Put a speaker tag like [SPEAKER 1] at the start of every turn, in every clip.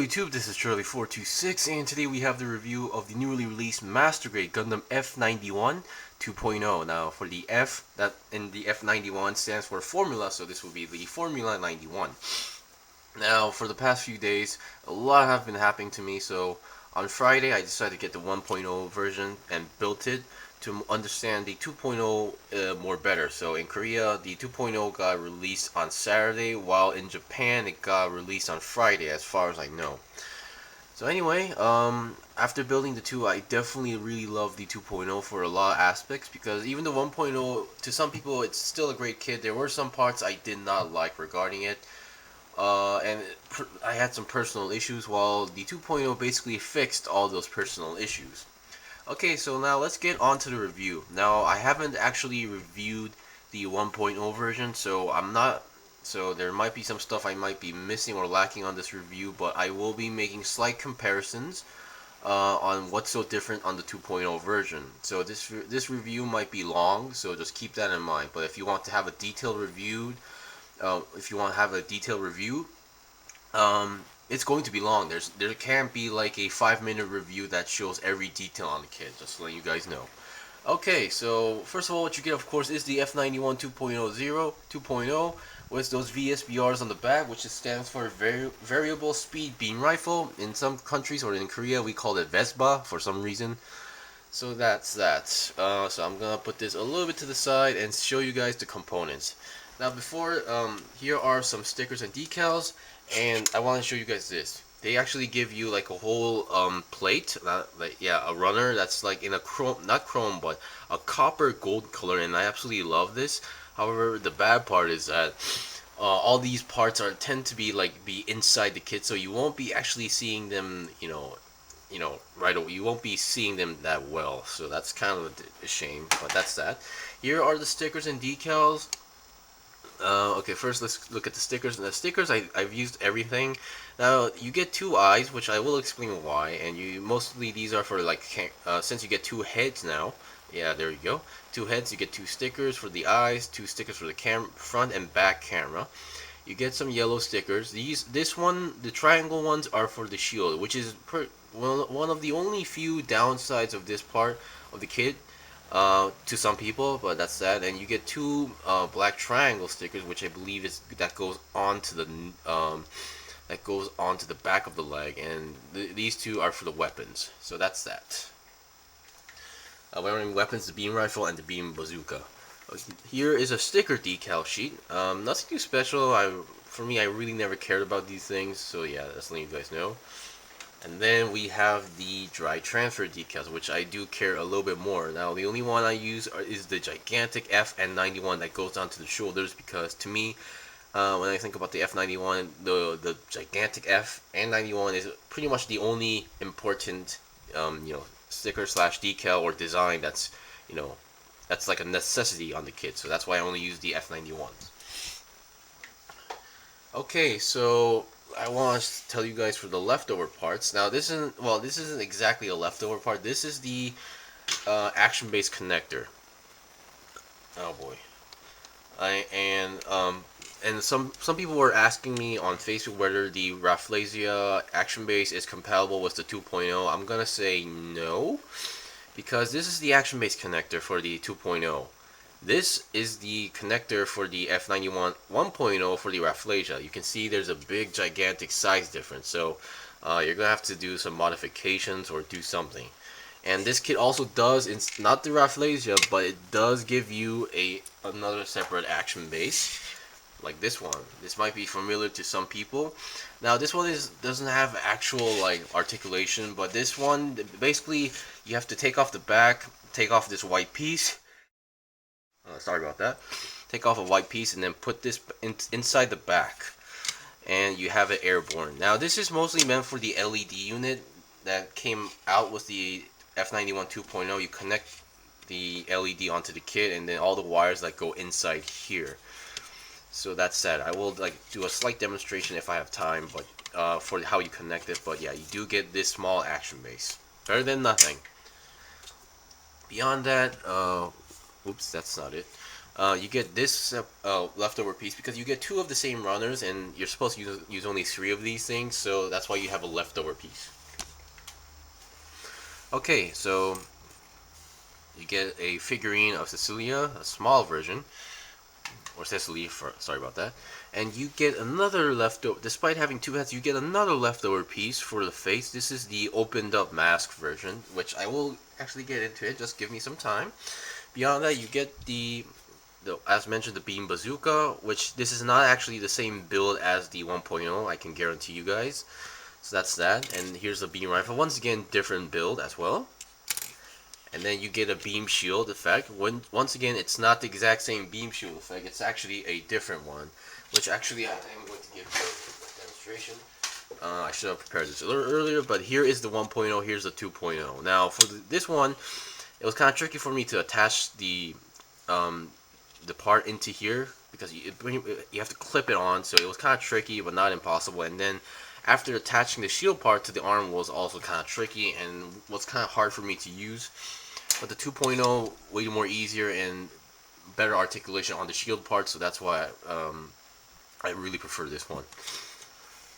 [SPEAKER 1] Hello YouTube, this is Charlie426, and today we have the review of the newly released Master Grade Gundam F91 2.0. Now for the F, that in the F91 stands for Formula, so this will be the Formula 91. Now for the past few days, a lot have been happening to me, so on Friday I decided to get the 1.0 version and built it to understand the 2.0 more better. So in Korea, the 2.0 got released on Saturday, while in Japan it got released on Friday, as far as I know. So anyway, after building the 2, I definitely really love the 2.0 for a lot of aspects, because even the 1.0, to some people, it's still a great kit. There were some parts I did not like regarding it. And I had some personal issues, while the 2.0 basically fixed all those personal issues. Okay, so now let's get on to the review. Now, I haven't actually reviewed the 1.0 version, so there might be some stuff I might be missing or lacking on this review, but I will be making slight comparisons on what's so different on the 2.0 version. So this review might be long, so just keep that in mind. But if you want to have a detailed review, it's going to be long. There can't be like a 5-minute review that shows every detail on the kit, just to let you guys know. Okay, so first of all, what you get, of course, is the F91 2.0 with those VSBRs on the back, which stands for Variable Speed Beam Rifle. In some countries, or in Korea, we call it VSBA for some reason. So that's that. So I'm gonna put this a little bit to the side and show you guys the components. Now here are some stickers and decals, and I want to show you guys this. They actually give you like a whole plate, a runner that's like in a not chrome, but a copper gold color, and I absolutely love this. However, the bad part is that all these parts tend to be inside the kit, so you won't be actually seeing them, right away. You won't be seeing them that well, so that's kind of a shame, but that's that. Here are the stickers and decals. Okay, first let's look at the stickers. And the stickers, I've used everything. Now you get 2 eyes, which I will explain why. And mostly these are for since you get 2 heads now. Yeah, there you go. 2 heads. You get 2 stickers for the eyes, 2 stickers for the front and back camera. You get some yellow stickers. The triangle ones are for the shield, which is one of the only few downsides of this part of the kit. To some people, but that's that. And you get 2 black triangle stickers, which I believe that goes onto the back of the leg, and these 2 are for the weapons. So that's that. Wearing weapons, the beam rifle and the beam bazooka. Here is a sticker decal sheet. Nothing too special. For me, I really never cared about these things, so yeah, that's letting you guys know. And then we have the dry transfer decals, which I do care a little bit more. Now, the only one I use is the gigantic F91 that goes down to the shoulders, because to me, when I think about the F91, the gigantic F91 is pretty much the only important, sticker / decal or design that's like a necessity on the kit. So that's why I only use the F91s. Okay, so I want to tell you guys for the leftover parts. Now this isn't exactly a leftover part. This is the action-based connector. Oh boy. And some people were asking me on Facebook whether the Rafflesia action base is compatible with the 2.0. I'm gonna say no, because this is the action base connector for the 2.0. This is the connector for the F91 1.0 for the Rafflesia. You can see there's a big, gigantic size difference. So you're going to have to do some modifications or do something. And this kit also does, it's not the Rafflesia, but it does give you another separate action base, like this one. This might be familiar to some people. Now this one doesn't have actual articulation, but this one, basically, you have to take off the back, take off this white piece. Sorry about that. Take off a white piece and then put this inside the back, and you have it airborne. Now this is mostly meant for the LED unit that came out with the F91 2.0. You connect the LED onto the kit, and then all the wires go inside here. So that's that. I will do a slight demonstration if I have time, but for how you connect it. But yeah, you do get this small action base. Better than nothing. Beyond that, oops, that's not it. You get this leftover piece because you get two of the same runners, and you're supposed to use only three of these things, so that's why you have a leftover piece. Okay, so you get a figurine of Cecilia, a small version, or Cecily, sorry about that, and you get another leftover. Despite having two heads, you get another leftover piece for the face. This is the opened up mask version, which I will actually get into it. Just give me some time. Beyond that, you get the as mentioned, the beam bazooka, which this is not actually the same build as the 1.0. I can guarantee you guys. So that's that. And here's the beam rifle. Once again, different build as well. And then you get a beam shield effect. Once again, it's not the exact same beam shield effect. It's actually a different one, which actually I am going to give a demonstration. I should have prepared this a little earlier, but here is the 1.0. Here's the 2.0. Now for this one, it was kind of tricky for me to attach the part into here because you have to clip it on. So it was kind of tricky, but not impossible. And then after attaching the shield part to the arm was also kind of tricky and was kind of hard for me to use. But the 2.0 way more easier and better articulation on the shield part, so that's why I really prefer this one.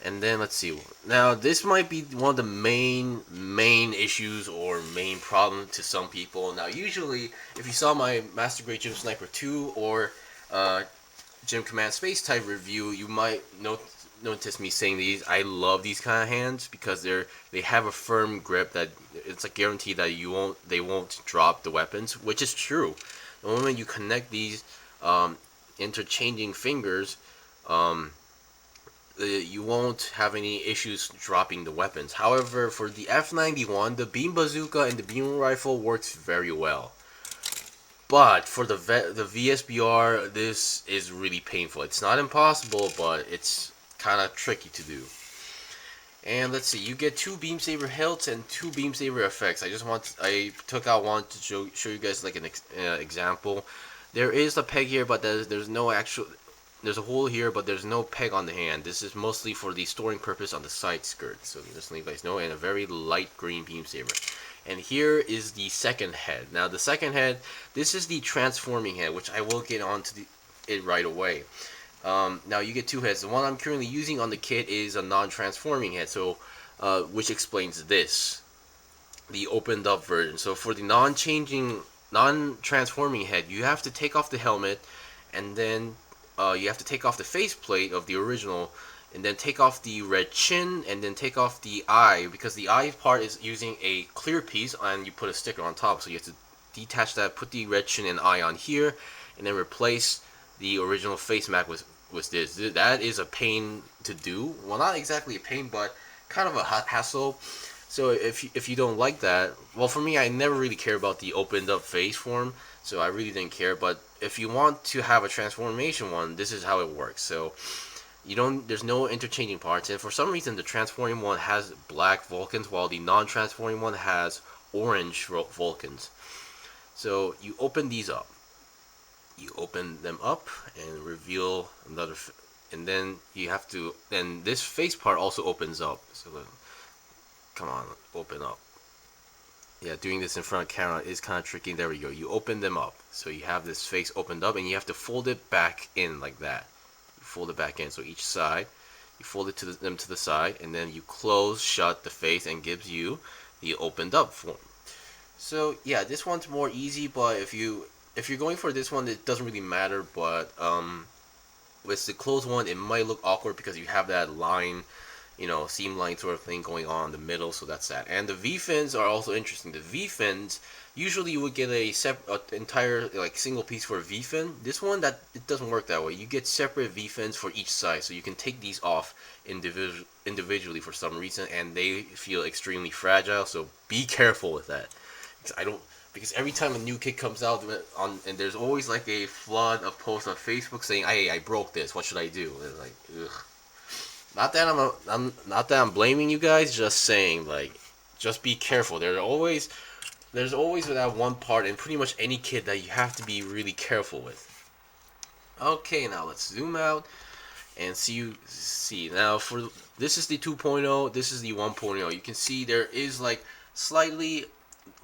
[SPEAKER 1] And then let's see. Now this might be one of the main issues or main problem to some people. Now usually, if you saw my Master Grade Gym Sniper 2 or Gym Command Space Type review, you might notice me saying these. I love these kind of hands because they have a firm grip that it's a guarantee that they won't drop the weapons, which is true. The moment you connect these interchanging fingers, you won't have any issues dropping the weapons. However, for the F91, the beam bazooka and the beam rifle works very well. But for the VSBR, this is really painful. It's not impossible, but it's kind of tricky to do. And let's see, you get two Beam Saber Hilts and two Beam Saber effects. I took out one to show you guys like an example. There is a peg here, but there's no actual. There's a hole here, but there's no peg on the hand. This is mostly for the storing purpose on the side skirt. So just so you guys know, and a very light green Beam Saber. And here is the second head. Now the second head, this is the transforming head, which I will get onto it right away. Now you get two heads. The one I'm currently using on the kit is a non-transforming head, so which explains this, the opened up version. So for the non-transforming head, you have to take off the helmet, and then you have to take off the faceplate of the original, and then take off the red chin, and then take off the eye, because the eye part is using a clear piece, and you put a sticker on top. So you have to detach that, put the red chin and eye on here, and then replace the original face mask with this. That is a pain to do. Well, not exactly a pain, but kind of a hassle. So if you don't like that, well, for me, I never really care about the opened up face form, so I really didn't care. But if you want to have a transformation one, this is how it works. So there's no interchanging parts, and for some reason the transforming one has black Vulcans, while the non-transforming one has orange Vulcans. So you open these up. You open them up and reveal another, and then you have to. Then this face part also opens up. So come on, open up. Yeah, doing this in front of camera is kind of tricky. There we go. You open them up, so you have this face opened up, and you have to fold it back in like that. You fold it back in, so each side, you fold it to them to the side, and then you close shut the face, and gives you the opened up form. So yeah, this one's more easy, but if you're going for this one, it doesn't really matter. But with the closed one, it might look awkward because you have that line, seam line sort of thing going on in the middle. So that's that. And the V fins are also interesting. The V fins, usually you would get a entire like single piece for a V fin. This one, it doesn't work that way. You get separate V fins for each side, so you can take these off individually for some reason, and they feel extremely fragile. So be careful with that. Because every time a new kit comes out and there's always like a flood of posts on Facebook saying, "Hey, I broke this. What should I do?" And it's like, ugh. Not that I'm blaming you guys. Just saying, like, just be careful. There's always that one part in pretty much any kit that you have to be really careful with. Okay, now let's zoom out and see. Now this is the 2.0. This is the 1.0. You can see there is like slightly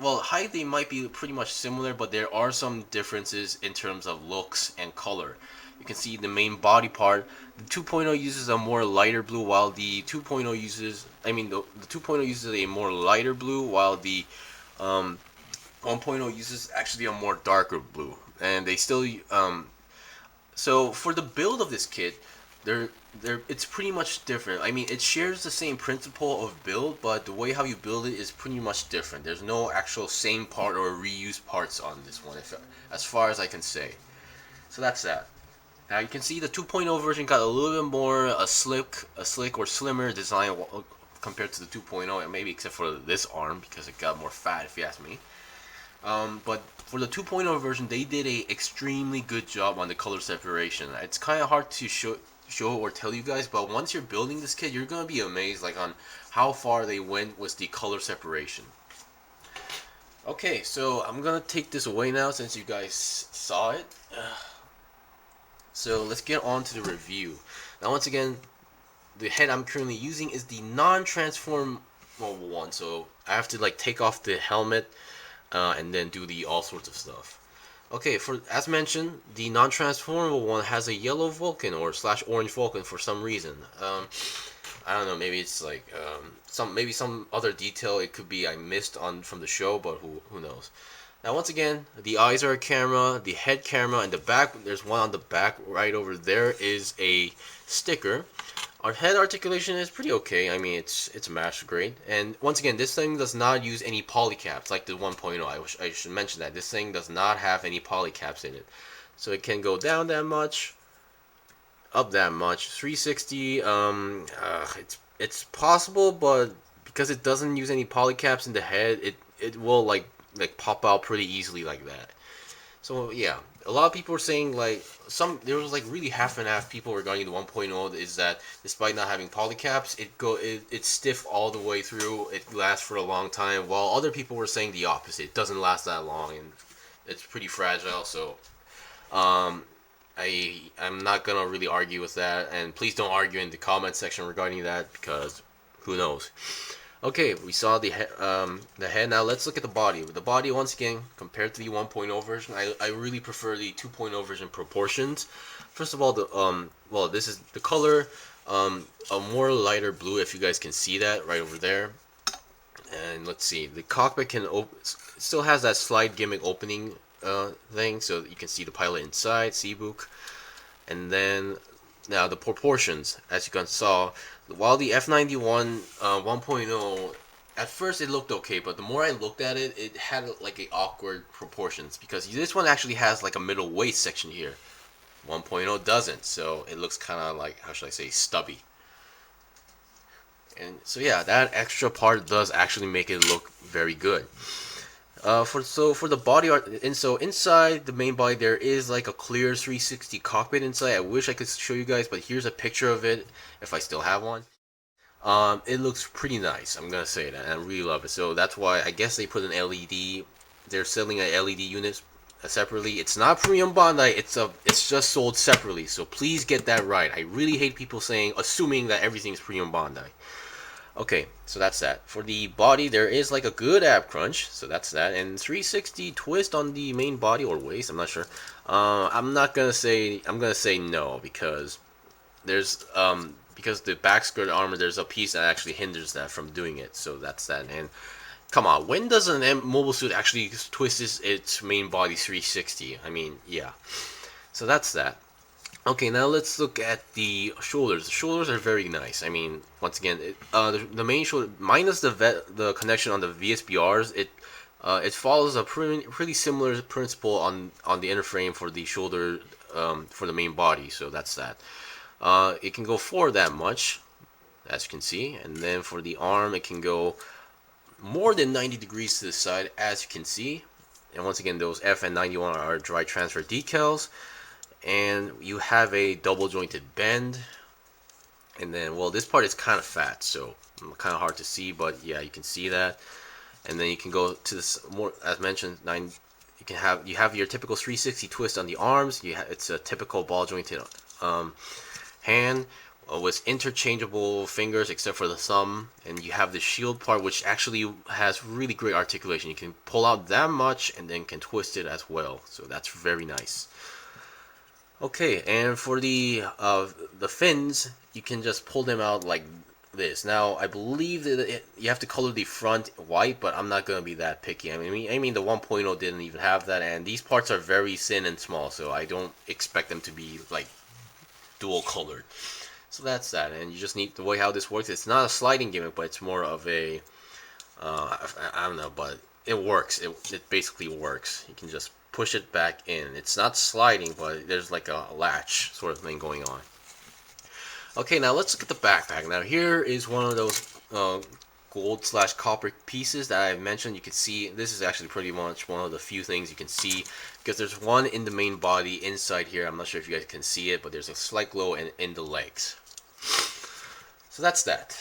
[SPEAKER 1] well, height they might be pretty much similar, but there are some differences in terms of looks and color. You can see the main body part. The 2.0 uses a more lighter blue, while the 2.0 uses, the 2.0 uses a more lighter blue, while the um, 1.0 uses actually a more darker blue. And they still, so for the build of this kit, it's pretty much different. I mean, it shares the same principle of build, but the way how you build it is pretty much different. There's no actual same part or reused parts on this one, as far as I can say. So that's that. Now you can see the 2.0 version got a little bit more a slick or slimmer design compared to the 2.0, and maybe except for this arm because it got more fat, if you ask me. But for the 2.0 version, they did a extremely good job on the color separation. It's kind of hard to show or tell you guys, but once you're building this kit, you're gonna be amazed like on how far they went with the color separation. Okay, so I'm gonna take this away now since you guys saw it. So let's get on to the review. Now, once again, the head I'm currently using is the non-transformable one, so I have to like take off the helmet and then do the all sorts of stuff. Okay, for as mentioned, the non-transformable one has a yellow Vulcan or / orange Vulcan for some reason. I don't know, maybe it's like some other detail it could be I missed on from the show, but who knows. Now, once again, the eyes are a camera, the head camera, and the back, there's one on the back right over there is a sticker. Our head articulation is pretty okay. I mean, it's master grade. And once again, this thing does not use any polycaps like the 1.0. I should mention that. This thing does not have any polycaps in it. So it can go down that much, up that much. 360, it's possible, but because it doesn't use any polycaps in the head, it will like pop out pretty easily like that. So yeah, a lot of people are saying like there was like really half and half people regarding the 1.0 is that despite not having polycaps, it's stiff all the way through. It lasts for a long time, while other people were saying the opposite. It doesn't last that long and it's pretty fragile. So I'm not gonna really argue with that, and please don't argue in the comment section regarding that because who knows. Okay, we saw the head. Now let's look at the body. The body, once again, compared to the 1.0 version, I really prefer the 2.0 version proportions. First of all, this is the color, a more lighter blue, if you guys can see that right over there. And let's see, the cockpit still has that slide gimmick opening thing, so you can see the pilot inside, Seabook. And then now the proportions, as you guys saw, while the F91 1.0, at first it looked okay, but the more I looked at it, it had like a awkward proportions because this one actually has like a middle waist section here. 1.0 doesn't, so it looks kind of like, how should I say, stubby. And so yeah, that extra part does actually make it look very good. For the body art, and so inside the main body there is like a clear 360 cockpit inside. I wish I could show you guys, but here's a picture of it if I still have one. It looks pretty nice. I'm gonna say that, and I really love it. So that's why I guess they put an LED. They're selling an LED unit separately. It's not premium Bandai. It's just sold separately. So please get that right. I really hate people assuming that everything's premium Bandai. Okay, so that's that. For the body, there is like a good ab crunch, so that's that. And 360 twist on the main body or waist, I'm not sure. I'm gonna say no because because the back skirt armor, there's a piece that actually hinders that from doing it. So that's that. And come on, when does an mobile suit actually twist its main body 360? I mean, yeah. So that's that. Okay, now let's look at the shoulders. The shoulders are very nice. I mean, once again, the main shoulder, minus the connection on the VSBRs, it follows a pretty similar principle on the inner frame for the shoulder for the main body. So that's that. It can go forward that much, as you can see, and then for the arm, it can go more than 90 degrees to the side, as you can see. And once again, those F91 are dry transfer decals. And you have a double jointed bend, and then, well, this part is kind of fat, so kind of hard to see, but yeah, you can see that. And then you can go to this more, as mentioned, you have your typical 360 twist on the arms. It's a typical ball jointed hand. with interchangeable fingers except for the thumb, and you have the shield part which actually has really great articulation. You can pull out that much and then can twist it as well, so that's very nice. Okay, and for the fins, you can just pull them out like this. Now, I believe that you have to color the front white, but I'm not going to be that picky. I mean the 1.0 didn't even have that, and these parts are very thin and small, so I don't expect them to be like dual colored. So that's that, and you just need the way how this works. It's not a sliding gimmick, but it's more of a I don't know, but it works. It basically works. You can just push it back in. It's not sliding, but there's like a latch sort of thing going on. Okay, now let's look at the backpack. Now here is one of those gold/copper pieces that I mentioned. You can see this is actually pretty much one of the few things you can see, because there's one in the main body inside here. I'm not sure if you guys can see it, but there's a slight glow in the legs. So that's that.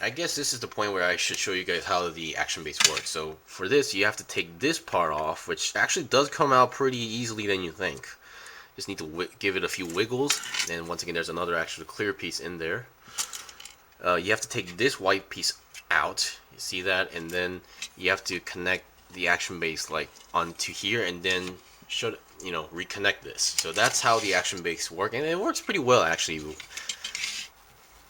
[SPEAKER 1] I guess this is the point where I should show you guys how the action base works. So for this, you have to take this part off, which actually does come out pretty easily than you think. Just need to give it a few wiggles, and once again, there's another actual clear piece in there. You have to take this white piece out. You see that, and then you have to connect the action base like onto here, and then reconnect this. So that's how the action base works, and it works pretty well actually.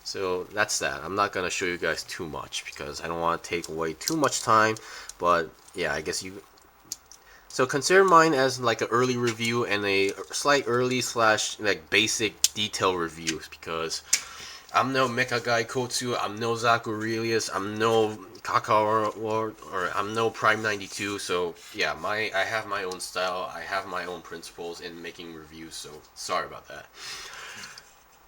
[SPEAKER 1] So that's that. I'm not gonna show you guys too much because I don't want to take away too much time. But yeah, I guess you. So consider mine as like an early review and a slight early / like basic detail reviews, because I'm no Mecha Guy Kotsu, I'm no Zach Aurelius, I'm no Kakawa, or I'm no Prime 92. So yeah, I have my own style, I have my own principles in making reviews. So sorry about that.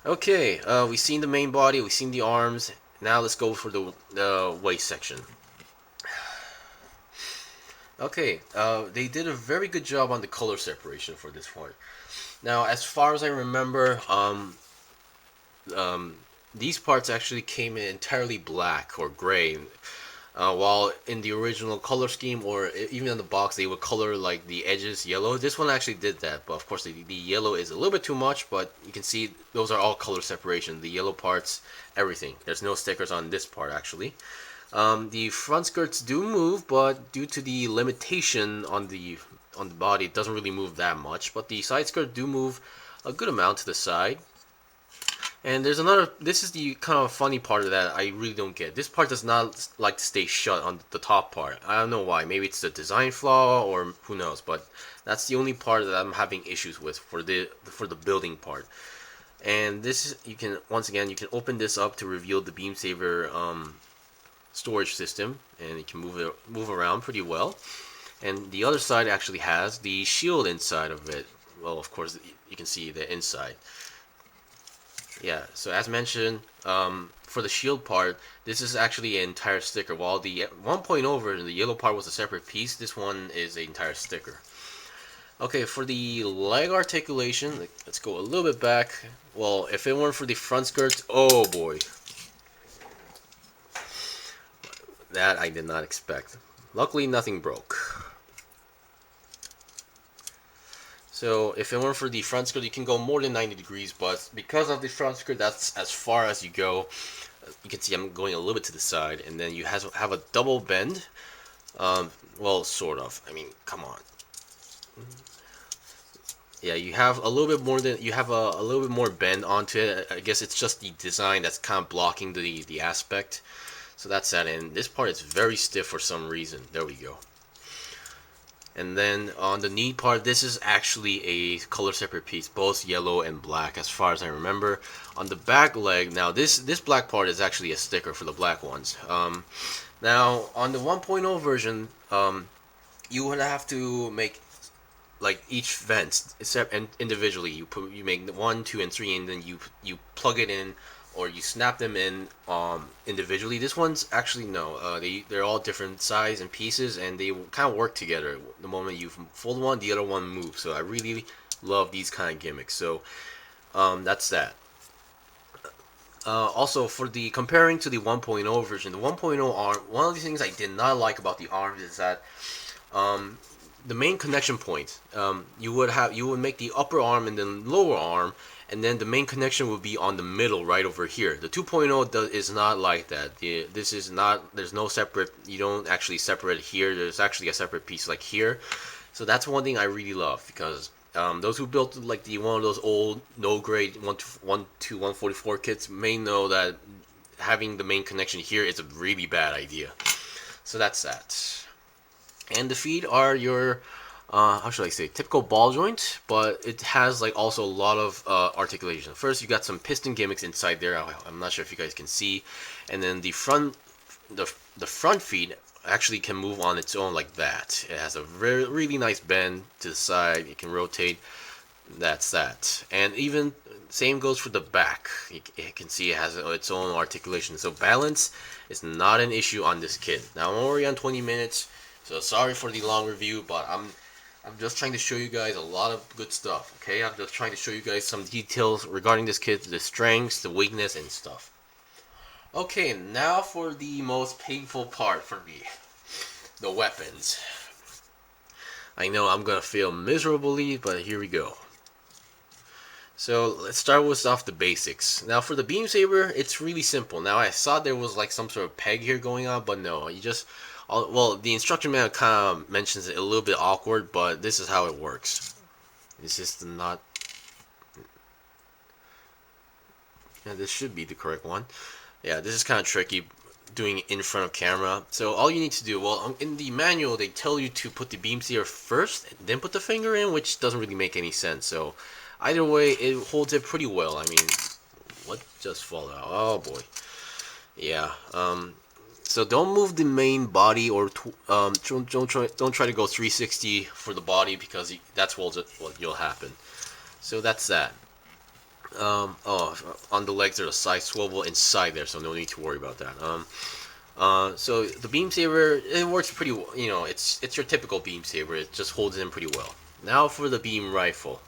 [SPEAKER 1] Okay, we've seen the main body, we've seen the arms. Now let's go for the waist section. Okay, they did a very good job on the color separation for this part. Now, as far as I remember, these parts actually came in entirely black or gray, while in the original color scheme, or even in the box, they would color like the edges yellow. This one actually did that, but of course the yellow is a little bit too much, but you can see those are all color separation. The yellow parts, everything. There's no stickers on this part actually. The front skirts do move, but due to the limitation on the body, it doesn't really move that much. But the side skirt do move a good amount to the side. And there's another. This is the kind of funny part of that I really don't get. This part does not like to stay shut on the top part. I don't know why. Maybe it's the design flaw or who knows. But that's the only part that I'm having issues with for the building part. And this is, you can open this up to reveal the Beam Saber storage system, and you can move around pretty well. And the other side actually has the shield inside of it. Well, of course you can see the inside. Yeah, so as mentioned, for the shield part, this is actually an entire sticker. While the 1.0 version, the yellow part was a separate piece, this one is an entire sticker. Okay, for the leg articulation, let's go a little bit back. Well, if it weren't for the front skirts, oh boy. That I did not expect. Luckily, nothing broke. So if it weren't for the front skirt, you can go more than 90 degrees, but because of the front skirt, that's as far as you go. You can see I'm going a little bit to the side, and then you have a double bend. Well, sort of. I mean, come on. Yeah, you have a little bit more a little bit more bend onto it. I guess it's just the design that's kind of blocking the aspect. So that's that, and this part is very stiff for some reason. There we go. And then on the knee part, this is actually a color separate piece, both yellow and black as far as I remember. On the back leg, now this black part is actually a sticker for the black ones. Now on the 1.0 version, you would have to make like each vent except individually. You make 1, 2, and 3, and then you plug it in, or you snap them in individually. This one's actually no. They're all different size and pieces, and they kind of work together. The moment you fold one, the other one moves. So I really love these kind of gimmicks. So that's that. Also, for the comparing to the 1.0 version, the 1.0 arm, one of the things I did not like about the arms is that the main connection point. You would make the upper arm and then lower arm, and then the main connection would be on the middle right over here. The 2.0 is not like that. This is not. There's no separate. You don't actually separate here. There's actually a separate piece like here. So that's one thing I really love, because those who built like one of those old no grade 144 kits may know that having the main connection here is a really bad idea. So that's that. And the feet are your how should I say, typical ball joint, but it has like also a lot of articulation. First, you got some piston gimmicks inside there. I'm not sure if you guys can see, and then the front feet actually can move on its own like that. It has a really nice bend to the side. It can rotate. That's that. And even same goes for the back. You can see it has its own articulation. So balance is not an issue on this kit. Now I'm already on 20 minutes, so sorry for the long review, but I'm just trying to show you guys a lot of good stuff. Okay, I'm just trying to show you guys some details regarding this kit, the strengths, the weakness, and stuff. Okay, now for the most painful part for me, the weapons. I know I'm gonna fail miserably, but here we go. So let's start with off the basics. Now for the beam saber, it's really simple. Now I saw there was like some sort of peg here going on, but no, you just, well, the instruction manual kind of mentions it a little bit awkward, but this is how it works. This is not, yeah, this should be the correct one. Yeah, this is kind of tricky doing it in front of camera. So all you need to do, well, in the manual they tell you to put the beam saber first, and then put the finger in, which doesn't really make any sense. So either way, it holds it pretty well. I mean, what just fall out? Oh boy. Yeah. So don't move the main body, or don't try to go 360 for the body, because that's what you'll happen. So that's that. Oh, on the legs there's a side swivel inside there, so no need to worry about that. So the beam saber, it works pretty well. You know, it's your typical beam saber. It just holds in pretty well. Now for the beam rifle.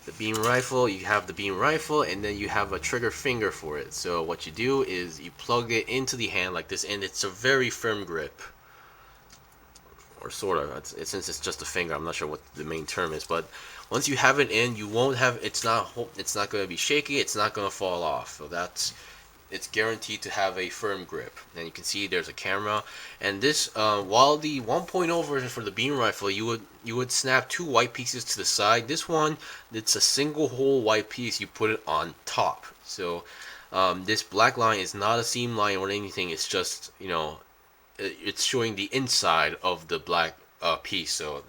[SPEAKER 1] The beam rifle, you have the beam rifle, and then you have a trigger finger for it. So what you do is you plug it into the hand like this, and it's a very firm grip, or sort of. Since it's just a finger, I'm not sure what the main term is, but once you have it in, you won't have. It's not going to be shaky. It's not going to fall off. So it's guaranteed to have a firm grip. And you can see there's a camera, and this while the 1.0 version for the beam rifle, you would snap two white pieces to the side. This one, it's a single whole white piece. You put it on top. So this black line is not a seam line or anything. It's just, you know, it's showing the inside of the black piece. So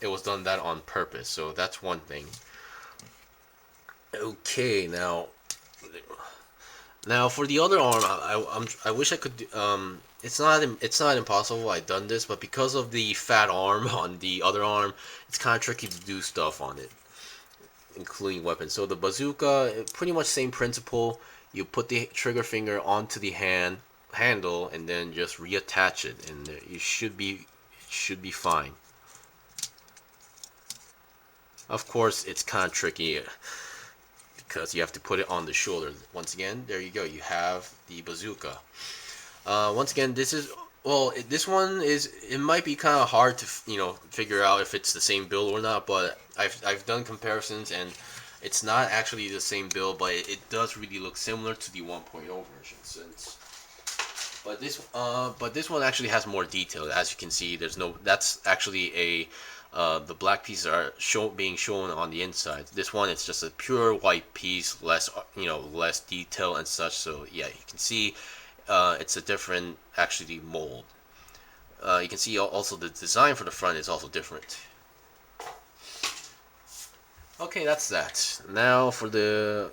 [SPEAKER 1] it was done that on purpose. So that's one thing. Okay, now for the other arm, I wish I could. It's not impossible. I've done this, but because of the fat arm on the other arm, it's kind of tricky to do stuff on it, including weapons. So the bazooka, pretty much same principle. You put the trigger finger onto the handle, and then just reattach it, and it should be fine. Of course, it's kind of tricky, because you have to put it on the shoulder. Once again, there you go. You have the bazooka. Once again, this one is, it might be kind of hard to figure out if it's the same build or not. But I've done comparisons, and it's not actually the same build, but it does really look similar to the 1.0 version. But this one actually has more detail. As you can see, that's actually the black pieces are being shown on the inside. This one, it's just a pure white piece, less detail and such. So yeah, you can see it's a different actually mold. You can see also the design for the front is also different. Okay, that's that. Now for the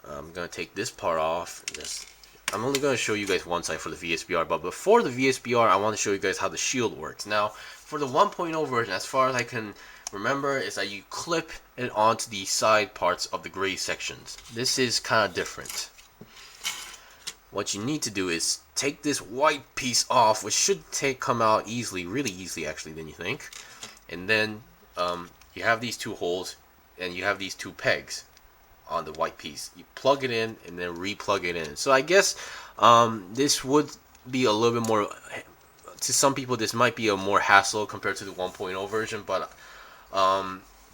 [SPEAKER 1] I'm gonna take this part off. I'm only going to show you guys one side for the VSBR, but before the VSBR, I want to show you guys how the shield works. Now, for the 1.0 version, as far as I can remember, is that you clip it onto the side parts of the gray sections. This is kind of different. What you need to do is take this white piece off, which should come out easily, really easily actually than you think. And then you have these two holes, and you have these two pegs on the white piece. You plug it in and then re-plug it in. So I guess this would be a little bit more to some people this might be a more hassle compared to the 1.0 version, but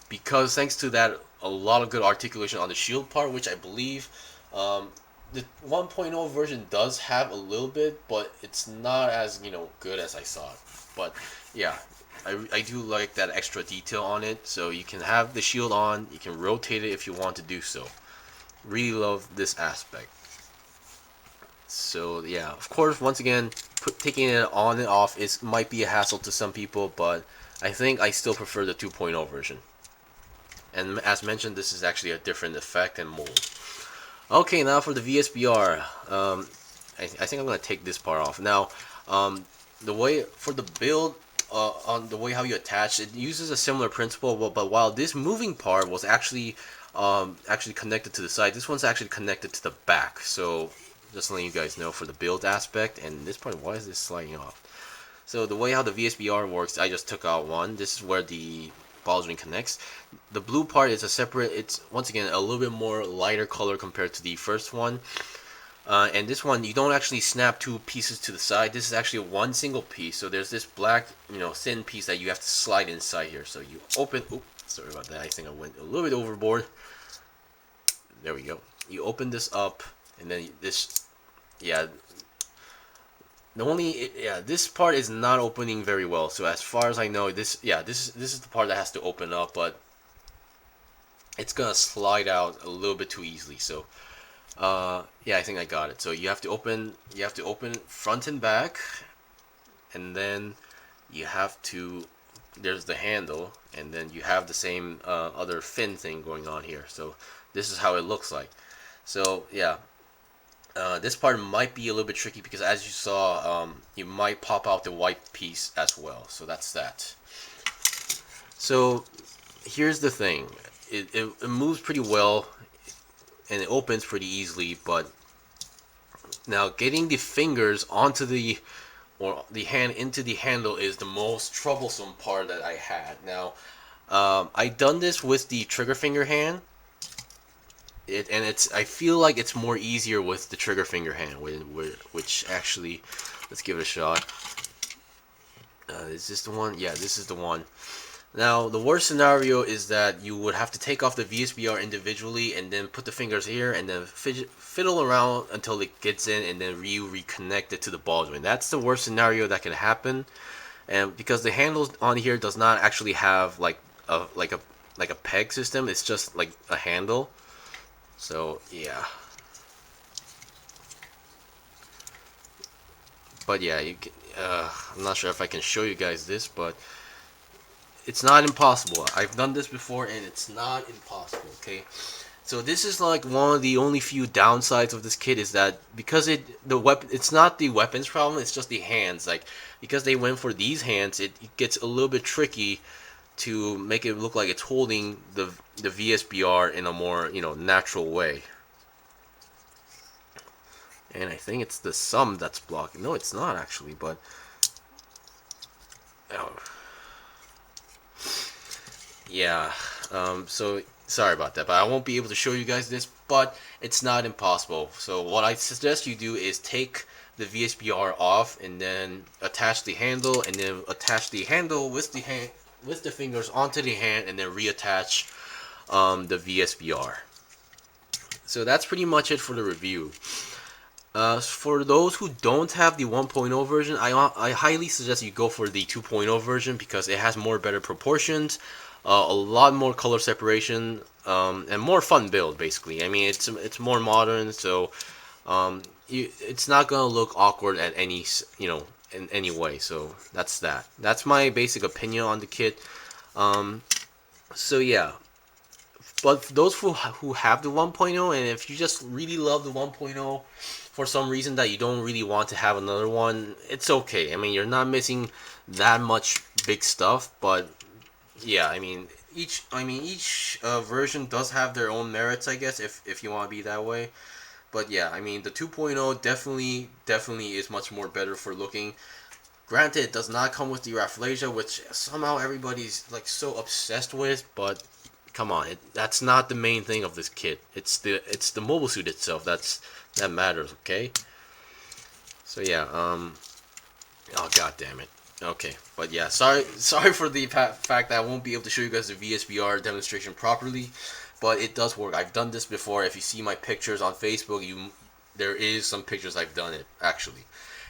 [SPEAKER 1] because thanks to that, a lot of good articulation on the shield part, which I believe the 1.0 version does have a little bit, but it's not as good as I saw it. But yeah, I do like that extra detail on it, so you can have the shield on, you can rotate it if you want to do so. Really love this aspect. So yeah, of course, once again, taking it on and off might be a hassle to some people, but I think I still prefer the 2.0 version. And as mentioned, this is actually a different effect and mold. Okay, now for the VSBR. I think I'm going to take this part off. Now, the way for the build, on the way how you attach, it uses a similar principle, but while this moving part was actually connected to the side, this one's actually connected to the back. So just letting you guys know for the build aspect. And this part, why is this sliding off? So the way how the VSBR works, I just took out one. This is where the ball joint connects. The blue part is a separate, it's once again a little bit more lighter color compared to the first one. And this one, you don't actually snap two pieces to the side. This is actually one single piece. So there's this black, thin piece that you have to slide inside here. So you open, oops, sorry about that. I think I went a little bit overboard. There we go. You open this up, and then this, yeah. This part is not opening very well. So as far as I know, this is the part that has to open up, but it's gonna slide out a little bit too easily. So yeah, I think I got it. So you have to open front and back, and then you have to, there's the handle, and then you have the same other fin thing going on here. So this is how it looks like. So yeah, this part might be a little bit tricky because as you saw, you might pop out the white piece as well. So that's that. So here's the thing. It moves pretty well, and it opens pretty easily, but now getting the fingers onto the hand into the handle is the most troublesome part that I had. Now, I done this with the trigger finger hand, I feel like it's more easier with the trigger finger hand, which actually, let's give it a shot. Is this the one? Yeah, this is the one. Now, the worst scenario is that you would have to take off the VSBR individually and then put the fingers here and then fiddle around until it gets in and then reconnect it to the ball joint. That's the worst scenario that can happen, and because the handle on here does not actually have like a peg system, it's just like a handle. So yeah. But yeah, you can, I'm not sure if I can show you guys this, but it's not impossible. I've done this before and it's not impossible, okay? So this is like one of the only few downsides of this kit is that because it's not the weapons problem, it's just the hands. Like, because they went for these hands, it gets a little bit tricky to make it look like it's holding the VSBR in a more, natural way. And I think it's the sum that's blocking. No, it's not actually, but oh. Yeah, so sorry about that, but I won't be able to show you guys this, but it's not impossible. So what I suggest you do is take the VSBR off and then attach the handle, and then attach the handle with the fingers onto the hand, and then reattach the VSBR. So that's pretty much it for the review. For those who don't have the 1.0 version, I highly suggest you go for the 2.0 version because it has better proportions, a lot more color separation, and more fun build. Basically, I mean it's more modern, so it's not gonna look awkward at any in any way. So that's that. That's my basic opinion on the kit. So yeah. But for those who have the 1.0, and if you just really love the 1.0 for some reason that you don't really want to have another one, it's okay. I mean, you're not missing that much big stuff, but yeah, I mean each version does have their own merits, I guess, if you want to be that way. But yeah, I mean the 2.0 definitely is much more better for looking. Granted, it does not come with the rafflesia, which somehow everybody's like so obsessed with, but come on, that's not the main thing of this kit. It's the mobile suit itself that matters, okay? So yeah, Oh, god damn it. Okay, but yeah, sorry for the fact that I won't be able to show you guys the VSBR demonstration properly, but it does work. I've done this before. If you see my pictures on Facebook, there is some pictures I've done it actually.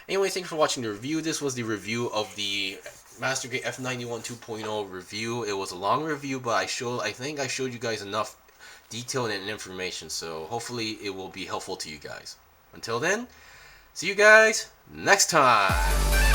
[SPEAKER 1] Anyway, thanks for watching the review. This was the review of the Mastergrade F91 2.0 review. It was a long review, but I think I showed you guys enough detail and information, so hopefully it will be helpful to you guys. Until then, see you guys next time.